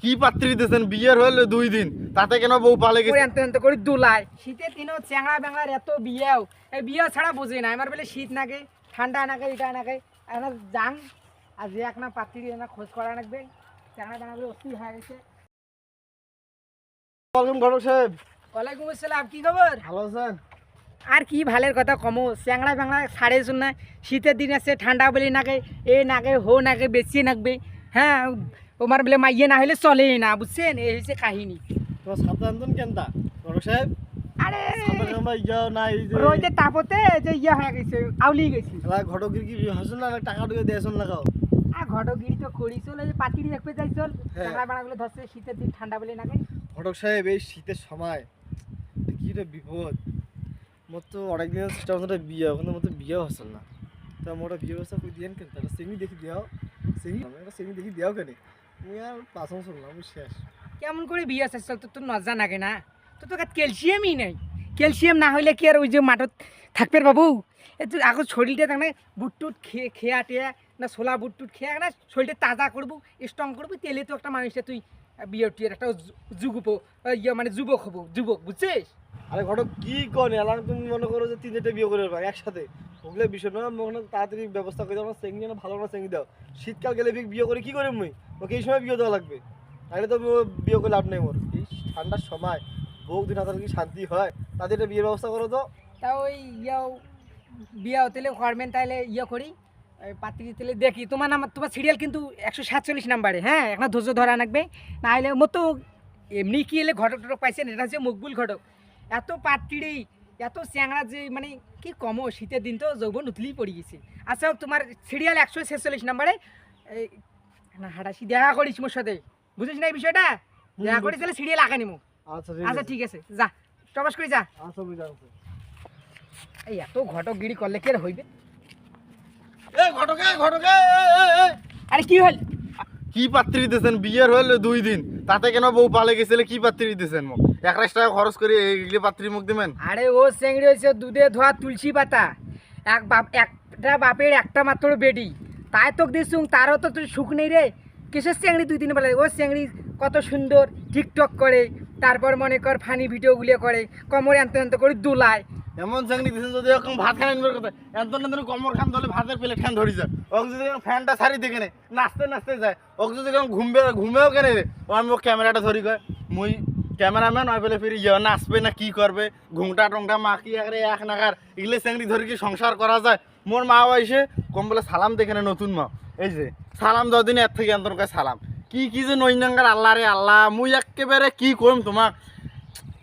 কি পাত্রী দিতেছেন? বিয়ের হলো 2 দিন, তাতে কেন বউ পালে গেছে? এত করে দুলাই শীতের দিনও চ্যাংড়া ব্যাংলার এত বিয়েও এই বিয়ে ছাড়া বুঝি না আমার বলে শীত নাকে ঠান্ডা নাকে এটা নাকে এখন যান আর যে এক না পাত্রী না খোঁজ করা লাগবে চ্যাংড়া ব্যাংলা অস্থির হয়ে গেছে। ওয়ালাইকুম ঘটক সাহেব। ওয়ালাইকুম আসসালাম, কি খবর? ভালো আছেন? আর কি ভালের কথা কমো, চ্যাংড়া ব্যাংলা ছাড়ে শুন না, শীতের দিন আছে ঠান্ডা বলে নাকে এ নাকে হো নাকে বেশি নাকবে। হ্যাঁ তোমার বলে মাইয়ে না হলে চলেই না, বুঝছেন? এই হচ্ছে কাহিনী। তো সাবধান কেনটা ঘটক সাহেব? আরে আমরা ইয়া না এই যে রোদে তাপতে যে ইয়ে হয়ে গেছে, আউলি গেছি। ঘটকের কি বিয়ে হসন না, টাকা ঢুকে দিয়েছন লাগাও। আর ঘটগিরি তো করি চল, এই যে পাতিরি দেখতে যাই চল, হ্যাঁ। চ্যাংড়া ব্যাংলাগুলো ধরছে শীতের দিন ঠান্ডা বলে নাকে। ঘটক সাহেব এই শীতের সময় কি রে বিপদ, মোর তো অনেকদিন চেষ্টা করতে বিয়ে, ওখানে মতো বিয়েও হসন না। তা মোটা বিয়ে ব্যবস্থা করে দিয়েন কেন? তাহলে সিঙ্গি দেখি দিয়াও, সিঙ্গি দেখি দিয়াও কেন? মুই আর পাঁচন শুনলাম, আমি শেষ। কেমন করে বিয়ে আছে চল, তোর তো নজা নাগে না, তোর তো ক্যালসিয়ামই নেই। ক্যালসিয়াম না হইলে কি আর ওই যে মাঠত থাকবে বাবু? এই তো এখন শরীরটা তার মানে বুটটুট খেয়া টেয়া না ছোলা বুটটুট খেয়া না শরীরটা তাজা করবো স্ট্রং করবো, তেলে তো একটা মানুষটা তুই বিয়ে টিয়ের একটা যুগপ ইয়ে মানে যুবক হবো, যুবক, বুঝছিস? আরে ঘটক কি কন এলাম, তুমি মনে করো যে 3-4টা বিয়ে করে পারো একসাথে, ওগুলো বিষয় না। ওখানে তাড়াতাড়ি ব্যবস্থা করে দাও, চেঙ্গি না ভালো না চেঙ্গি দাও। শীতকাল গেলে বিয়ে করে কি করে মুই? ওকে এই সময় বিয়ে দেওয়া লাগবে, তাহলে তো বিয়ে করে লাভ নেই মোর। এই ঠান্ডার সময় বউ দিন হাজার কি শান্তি হয়, তাদের একটা বিয়ের ব্যবস্থা করো তো। তা ওই ইয়েও বিয়ে হতেলে করবেন তাহলে ইয়ে করি, ওই পাত্রী তেলে দেখি তোমার নাম, তোমার সিরিয়াল কিন্তু 147 নাম্বারে। হ্যাঁ এখন ধৈর্য ধরা রাখবে, না হলে মতো এমনি কি এলে ঘটক টটক পাইছেন, এটা হচ্ছে মকবুল ঘটক। এত পাত্রী এত চ্যাংড়া যে মানে কি কমো, শীতের দিন তো যৌবন উতলেই পড়ে গেছে। আচ্ছা তোমার সিরিয়াল 146 নাম্বারে এই না হাঁটাসি দেখা করিস মোর সাথে, বুঝিস না এই বিষয়টা? দেখা করিস তাহলে সিরিয়াল আঁকা নিমো। আচ্ছা ঠিক আছে, যা টবাস করে যা। আচ্ছা বুঝা গেছে। এই এত ঘটকগিরি করলে কি আর হইবে? এ ঘটকে ঘটকে, আরে কি হল? কি পাত্রী দিতেছেন? বিয়ের হলো 2 দিন, তাতে কেন বউ পালে গেছিলে? কি পাত্রী দিতেছেন? মোক 1,000 টাকা খরচ করে এইগুলো পাত্রী মুখ দিবেন? আরে ও চেংড়ি হয়েছে দুধে ধোয়া তুলসী পাতা, একটা বাপের একটা মাত্র বেডি, তাই তোকে দিছুং, তারও তো তুই সুখ নেই রে। কিসের চেংড়ি 2-3 বেলা? ও চেংড়ি কত সুন্দর টিকটক করে, তারপর মনে কর ফানি ভিডিওগুলো করে, কোমরে আনতে করে দুলায়। এমন চাকরি দিচ্ছেন যদি এরকম ভাত খান আনবার কথা, এত কমর খান ধরলে ভাতের প্লেট খান ধরি যায়। ওকে যদি ফ্যানটা ছাড়ি দেখে নেই নাচতে নাচতে যায়, ওকে যদি ঘুমেও কেনে রে, ও আমি ক্যামেরাটা ধরি কয় মুই ক্যামেরাম্যান হয় বলে ফিরে ইয়ে নাচবে না কি করবে, ঘুমটা টংটা মাখি একরে এক নাকার এগুলো চাকরি ধরে কি সংসার করা যায়? মোর মা এসে কম বলে সালাম দেখে না, নতুন মা এই যে সালাম 10 দিন এর থেকে এন্তর কয় সালাম। কি যে নৈনাঙ্গার আল্লাহ রে আল্লাহ, মুই একেবারে কি করম তোমাক,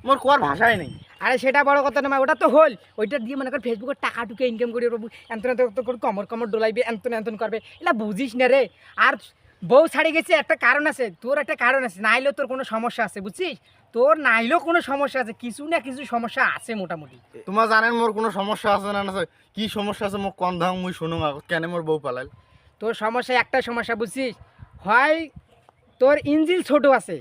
মোর কোয়ার ভাষাই নেই। আরে সেটা বড় কথা না, ওটা তো হল, ওইটা দিয়ে মনে কর ফেসবুকে টাকা টুকে ইনকাম করে এন্তন করে কমর ডোলাইবে, এন্তন করবে, এটা বুঝিস না রে। আর বউ ছাড়ি গেছে একটা কারণ আছে, তোর একটা কারণ আছে, নাইলেও তোর কোনো সমস্যা আছে, বুঝছিস? তোর নাইলেও কোনো সমস্যা আছে, কিছু না কিছু সমস্যা আছে মোটামুটি। তোমার জানেন মোর কোনো সমস্যা আছে না? কি সমস্যা আছে মোক কন ধাং, মুই শুনুম কেন মোর বউ পালাল। তোর সমস্যা একটা সমস্যা, বুঝছিস? হয় তোর ইঞ্জিল ছোট আছে,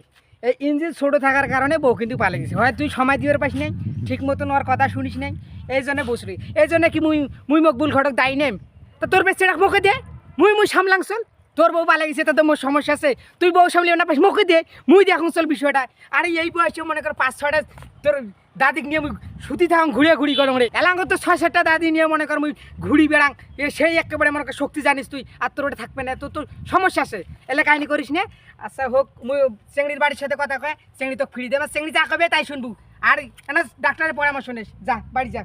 এই ইঞ্জিল ছোট থাকার কারণে বউ কিন্তু পালে গেছে, হয় তুই সময় দিবার পাস নাই, ঠিক মতন ওর কথা শুনিস নাই, এই জন্য বসরি, এই জন্য কি মুই মকবুল ঘটক দায়ী নেম? তা তোর বেশ সেটা মুখে দে, মুই সামলাং চল, তোর বউ পালে গেছে তাতে মোর সমস্যা আছে, তুই বউ সামলিও না পাস মুখে দে, মুই দেখুন চল বিষয়টা। আরে এই বয়সে মনে কর 5-6টা তোর দাদিক নিয়ে মুই সুতি থাকুন ঘুরিয়ে করং রে, এলাঙ্গ তো 6-7টা দাদি নিয়ে মনে কর মুই ঘুরি বেড়াং, সেই একেবারে মনে কর শক্তি জানিস তুই, আর তোর ওটা থাকবে না, তোর সমস্যা আছে, এলে কাহিনি করিস না। আচ্ছা হোক, মুই চেংড়ির বাড়ির সাথে কথা কয়, চেংড়ি তো ফিরি দেবে, চেংড়ি যা কবে তাই শুনবু, আর ডাক্তারের পরামর্শ নিস, যা বাড়ি যা।